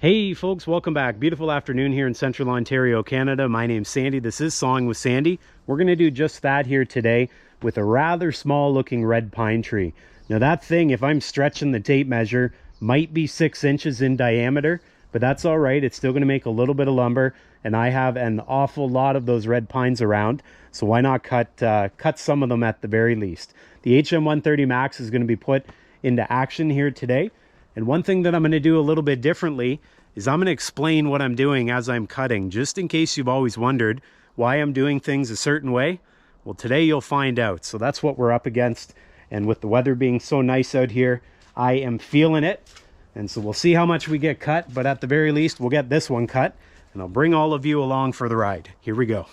Hey folks, welcome back. Beautiful afternoon here in Central Ontario, Canada. My name's Sandy. This is Sawing with Sandy. We're going to do just that here today with a rather small looking red pine tree. Now that thing, if I'm stretching the tape measure, might be 6 inches in diameter, but that's all right. It's still going to make a little bit of lumber, and I have an awful lot of those red pines around, so why not cut some of them at the very least. The HM130 Max is going to be put into action here today. And one thing that I'm going to do a little bit differently is I'm going to explain what I'm doing as I'm cutting, just in case you've always wondered why I'm doing things a certain way. Well, today you'll find out. So that's what we're up against. And with the weather being so nice out here, I am feeling it. And so we'll see how much we get cut, but at the very least, we'll get this one cut. And I'll bring all of you along for the ride. Here we go.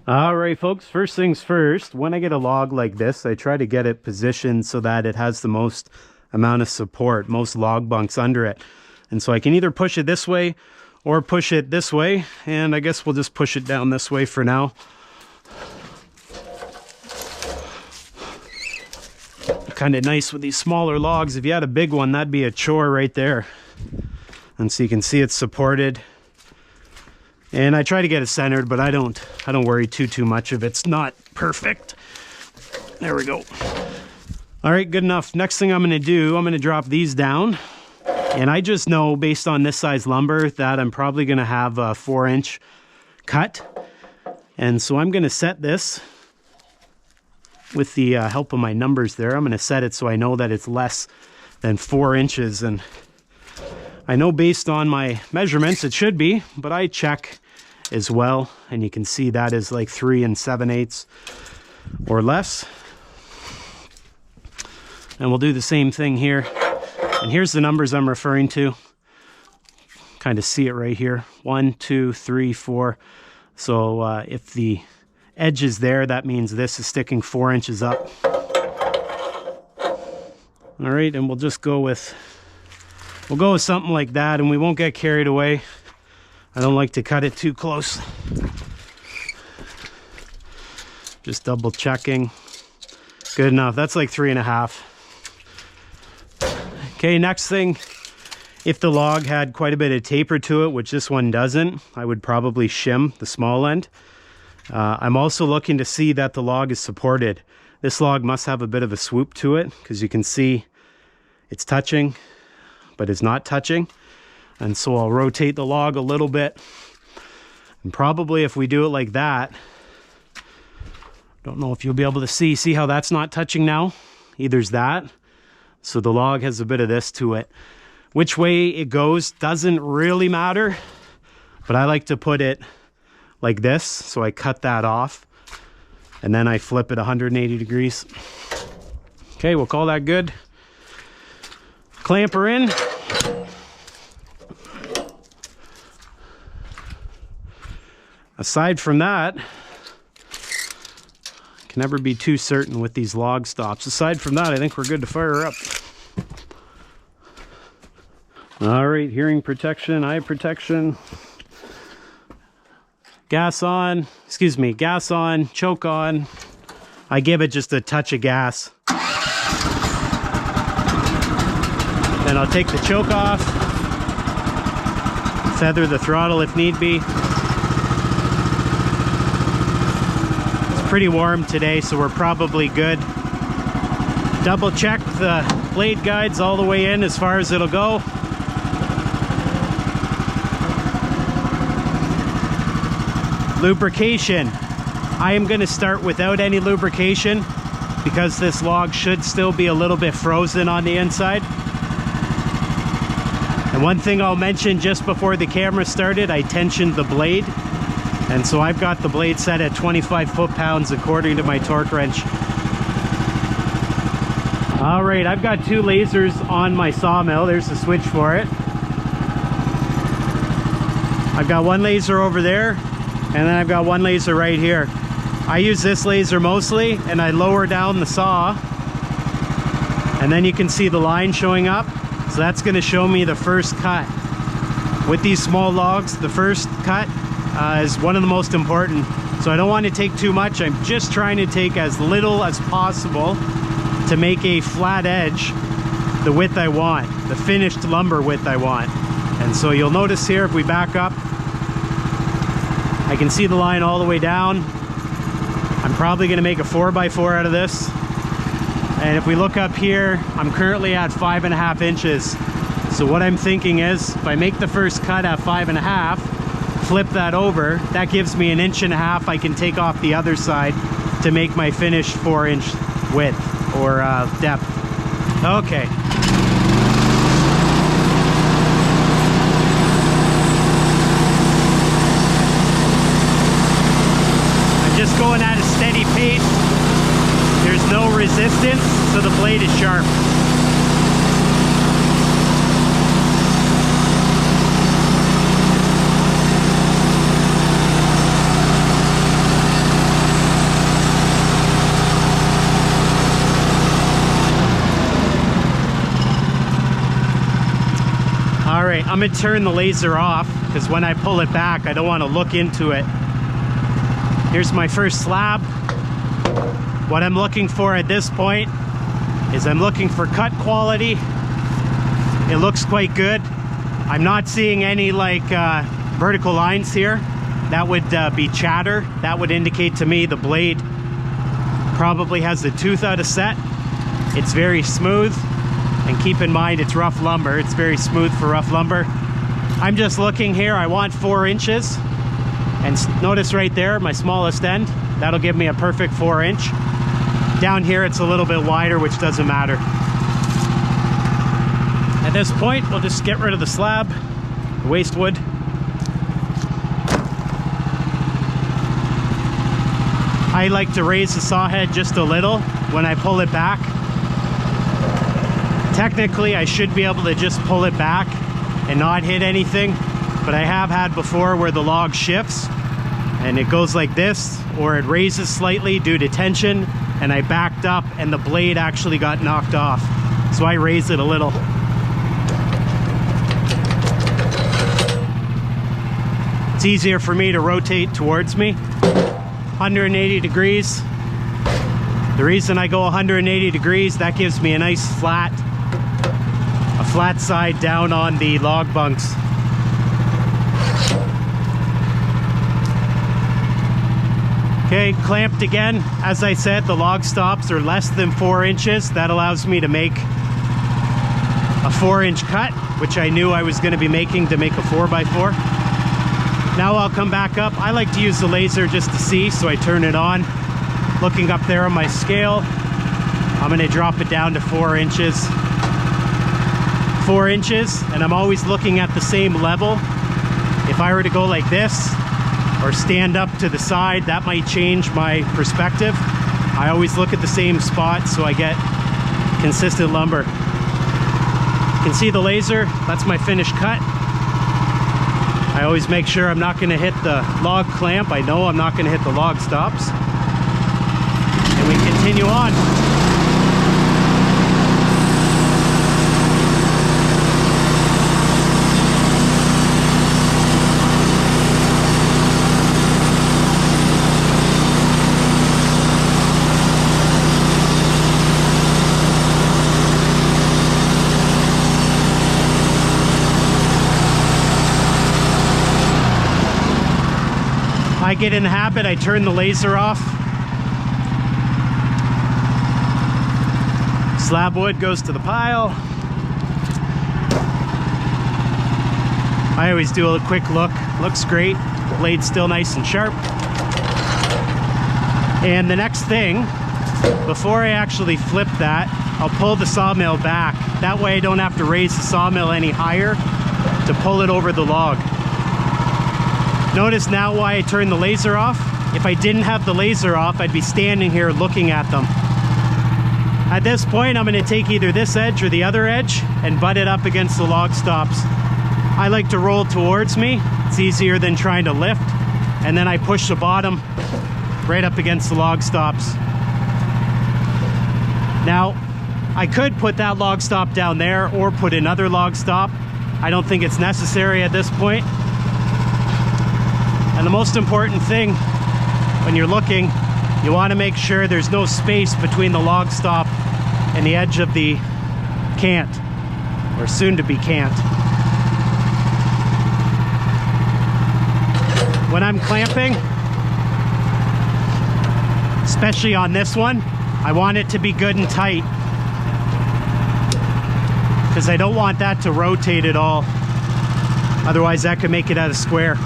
All right, folks, first things first, when I get a log like this, I try to get it positioned so that it has the most amount of support, most log bunks under it. And so I can either push it this way or push it this way, and I guess we'll just push it down this way for now. Kind of nice with these smaller logs. If you had a big one, that'd be a chore right there. And so you can see it's supported. And I try to get it centered, but I don't worry too much if it's not perfect. There we go. All right, good enough. Next thing I'm going to do, I'm going to drop these down. And I just know based on this size lumber that I'm probably going to have a 4-inch cut. And so I'm going to set this with the help of my numbers there. I'm going to set it so I know that it's less than 4 inches. And I know based on my measurements it should be, but I check as well, and you can see that is like 3 7/8 or less. And we'll do the same thing here. And here's the numbers I'm referring to. Kind of see it right here. 1, 2, 3, 4. So if the edge is there, that means this is sticking 4 inches up. All right, and we'll just go with something like that, and we won't get carried away. I don't like to cut it too close. Just double checking. Good enough. That's like 3.5. Okay, next thing, if the log had quite a bit of taper to it, which this one doesn't, I would probably shim the small end. I'm also looking to see that the log is supported. This log must have a bit of a swoop to it, because you can see it's touching, but it's not touching. And so I'll rotate the log a little bit. And probably if we do it like that, don't know if you'll be able to see how that's not touching now. Either's that. So the log has a bit of this to it. Which way it goes doesn't really matter, but I like to put it like this. So I cut that off and then I flip it 180 degrees. Okay, we'll call that good. Clamp her in. Aside from that, I can never be too certain with these log stops. Aside from that, I think we're good to fire her up. All right, hearing protection, eye protection. Gas on, choke on. I give it just a touch of gas. Then I'll take the choke off, feather the throttle if need be. It's pretty warm today, so we're probably good. Double check the blade guides all the way in as far as it'll go. Lubrication. I am going to start without any lubrication because this log should still be a little bit frozen on the inside. And one thing I'll mention, just before the camera started, I tensioned the blade. And so I've got the blade set at 25 foot-pounds according to my torque wrench. All right, I've got 2 lasers on my sawmill. There's the switch for it. I've got 1 laser over there, and then I've got 1 laser right here. I use this laser mostly, and I lower down the saw, and then you can see the line showing up. So that's going to show me the first cut. With these small logs, the first cut is one of the most important. So I don't want to take too much. I'm just trying to take as little as possible to make a flat edge the width I want, the finished lumber width I want. And so you'll notice here, if we back up, I can see the line all the way down. I'm probably going to make a 4x4 out of this. And if we look up here, I'm currently at 5.5 inches. So what I'm thinking is, if I make the first cut at 5.5, flip that over, that gives me 1.5 inches I can take off the other side to make my finished 4-inch width or depth. Okay. I'm just going at a steady pace. There's no resistance, so the blade is sharp. All right, I'm gonna turn the laser off because when I pull it back, I don't want to look into it. Here's my first slab. What I'm looking for at this point is I'm looking for cut quality. It looks quite good. I'm not seeing any like vertical lines here. That would be chatter. That would indicate to me the blade probably has the tooth out of set. It's very smooth. And keep in mind, it's rough lumber. It's very smooth for rough lumber. I'm just looking here. I want 4 inches. And notice right there, my smallest end. That'll give me a perfect 4-inch. Down here, it's a little bit wider, which doesn't matter. At this point, we'll just get rid of the slab, the waste wood. I like to raise the saw head just a little when I pull it back. Technically, I should be able to just pull it back and not hit anything, but I have had before where the log shifts and it goes like this, or it raises slightly due to tension, and I backed up and the blade actually got knocked off. So I raised it a little. It's easier for me to rotate towards me. 180 degrees. The reason I go 180 degrees, that gives me a nice flat side down on the log bunks. Okay, clamped again. As I said, the log stops are less than 4 inches. That allows me to make a 4-inch cut, which I knew I was going to be making to make a 4x4. Now I'll come back up. I like to use the laser just to see, so I turn it on. Looking up there on my scale, I'm going to drop it down to 4 inches. 4 inches, and I'm always looking at the same level. If I were to go like this or stand up to the side, that might change my perspective. I always look at the same spot so I get consistent lumber. You can see the laser, that's my finished cut. I always make sure I'm not going to hit the log clamp. I know I'm not going to hit the log stops. And we continue on. I get in the habit, I turn the laser off. Slab wood goes to the pile. I always do a quick look. Looks great. Blade's still nice and sharp. And the next thing, before I actually flip that, I'll pull the sawmill back. That way I don't have to raise the sawmill any higher to pull it over the log. Notice now why I turned the laser off. If I didn't have the laser off, I'd be standing here looking at them. At this point, I'm going to take either this edge or the other edge and butt it up against the log stops. I like to roll towards me. It's easier than trying to lift. And then I push the bottom right up against the log stops. Now, I could put that log stop down there or put another log stop. I don't think it's necessary at this point. And the most important thing when you're looking, you want to make sure there's no space between the log stop and the edge of the cant, or soon to be cant. When I'm clamping, especially on this one, I want it to be good and tight, because I don't want that to rotate at all. Otherwise that could make it out of square.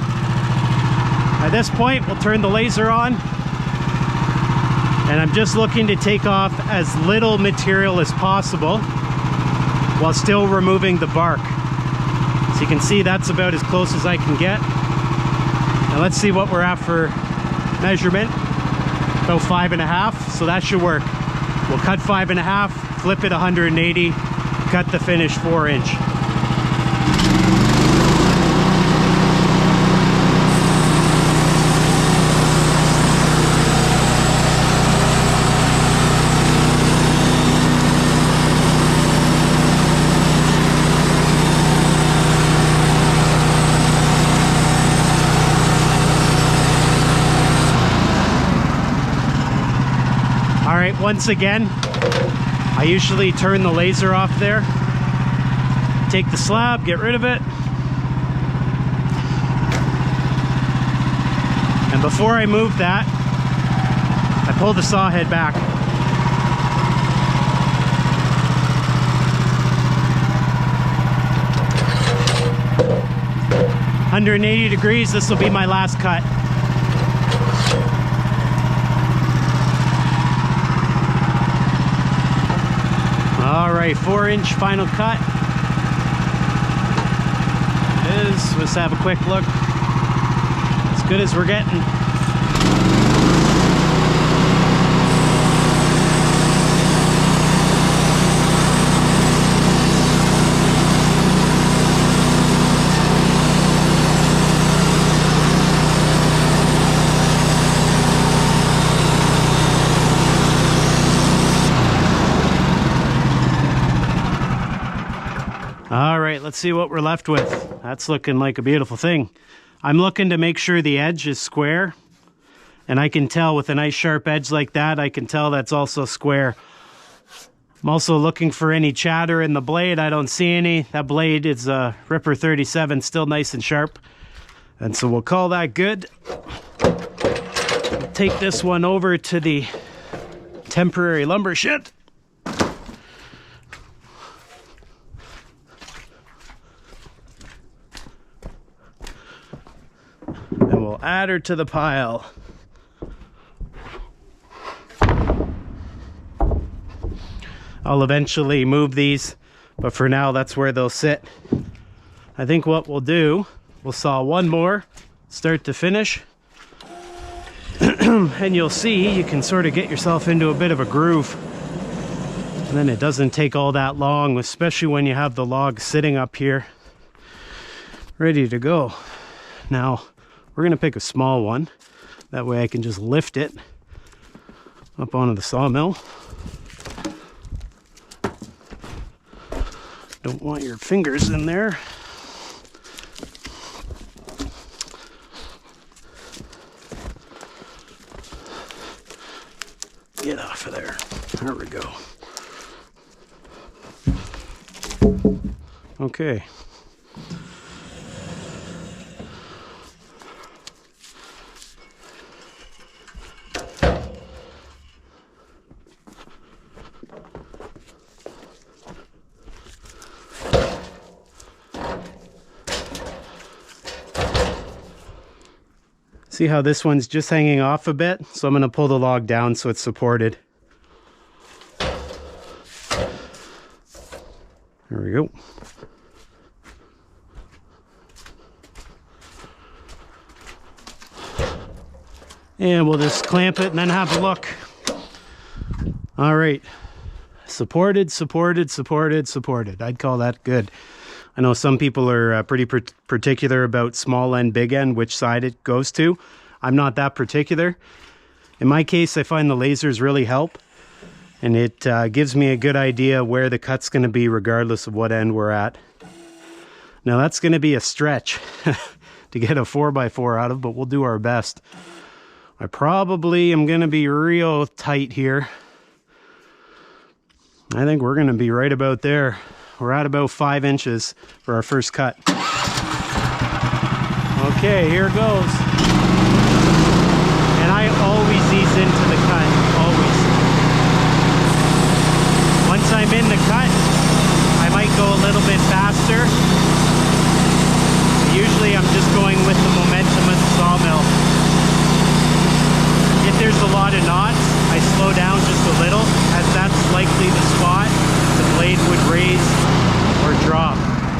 At this point, we'll turn the laser on, and I'm just looking to take off as little material as possible while still removing the bark. So you can see that's about as close as I can get. Now let's see what we're at for measurement. About 5.5, so that should work. We'll cut 5.5, flip it 180, cut the finished 4-inch. Alright, once again, I usually turn the laser off there, take the slab, get rid of it, and before I move that, I pull the saw head back. "180 degrees, this will be my last cut." Alright, 4-inch final cut. Let's have a quick look. As good as we're getting. Alright, let's see what we're left with. That's looking like a beautiful thing. I'm looking to make sure the edge is square, and I can tell with a nice sharp edge like that, I can tell that's also square. I'm also looking for any chatter in the blade. I don't see any. That blade is a Ripper 37, still nice and sharp. And so we'll call that good. We'll take this one over to the temporary lumber shed. And we'll add her to the pile. I'll eventually move these, but for now that's where they'll sit. I think what we'll do, we'll saw one more, start to finish, and you'll see you can sort of get yourself into a bit of a groove. And then it doesn't take all that long, especially when you have the log sitting up here ready to go. Now we're gonna pick a small one, that way I can just lift it up onto the sawmill. Don't want your fingers in there. Get off of there. There we go. Okay. See how this one's just hanging off a bit? So I'm going to pull the log down so it's supported. There we go. And we'll just clamp it and then have a look. All right. Supported, supported, supported, supported. I'd call that good. I know some people are pretty particular about small end, big end, which side it goes to. I'm not that particular. In my case, I find the lasers really help, and it gives me a good idea where the cut's going to be regardless of what end we're at. Now that's going to be a stretch to get a 4x4 out of, but we'll do our best. I probably am going to be real tight here. I think we're going to be right about there. We're at about 5 inches for our first cut. Okay, here it goes. And I always ease into the cut, always. Once I'm in the cut, I might go a little bit faster. Usually I'm just going with the momentum of the sawmill. If there's a lot of knots, I slow down just a little, as that's likely the spot the blade would raise or drop.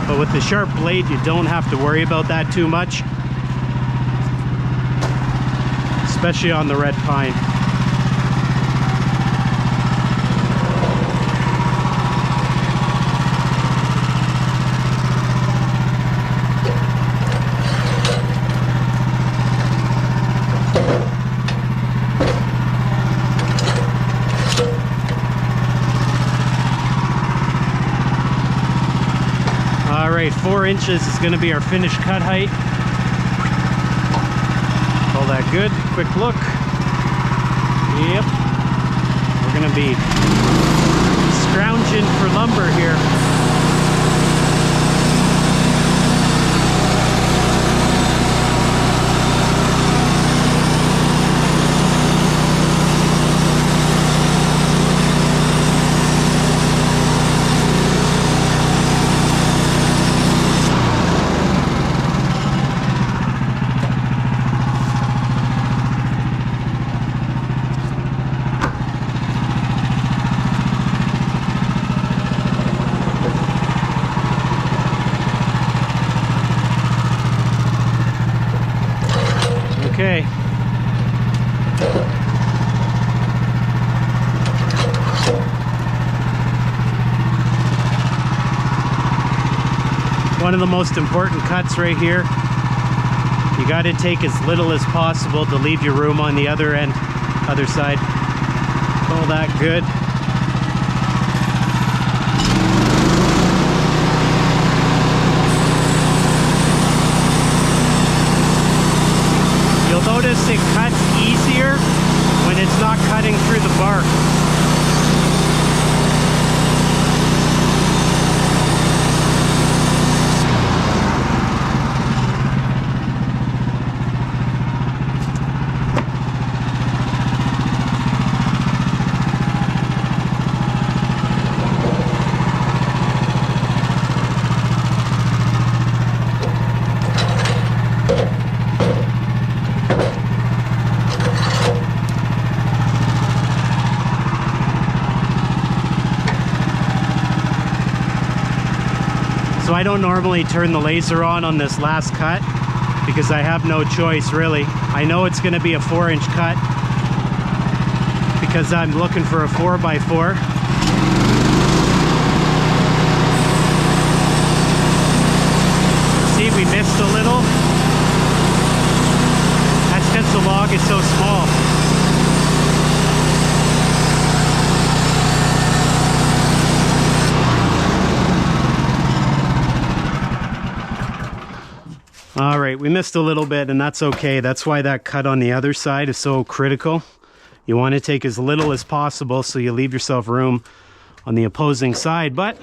But with the sharp blade, you don't have to worry about that too much, especially on the red pine. All right, 4 inches is going to be our finished cut height. All that good. Quick look. Yep. We're going to be scrounging for lumber here. Okay. One of the most important cuts right here. You got to take as little as possible to leave your room on the other end, other side. All that good. You'll notice it cuts easier when it's not cutting through the bark. So I don't normally turn the laser on this last cut because I have no choice really. I know it's going to be a 4-inch cut because I'm looking for a 4x4. See, we missed a little. That's because the log is so small. All right, we missed a little bit, and that's okay. That's why that cut on the other side is so critical. You want to take as little as possible so you leave yourself room on the opposing side. But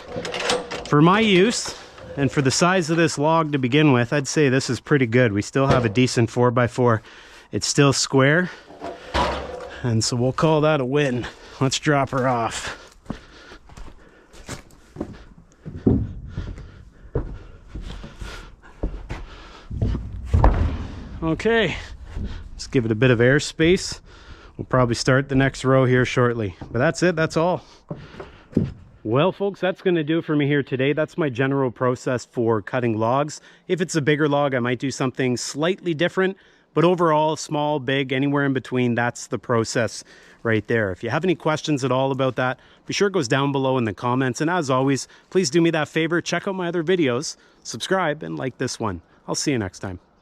for my use and for the size of this log to begin with, I'd say this is pretty good. We still have a decent 4x4. It's still square, and so we'll call that a win. Let's drop her off. Okay, let's give it a bit of airspace. We'll probably start the next row here shortly, but that's it, that's all. Well folks, that's going to do it for me here today. That's my general process for cutting logs. If it's a bigger log, I might do something slightly different, but overall, small, big, anywhere in between, that's the process right there. If you have any questions at all about that, be sure it goes down below in the comments. And as always, please do me that favor, check out my other videos, subscribe, and like this one. I'll see you next time.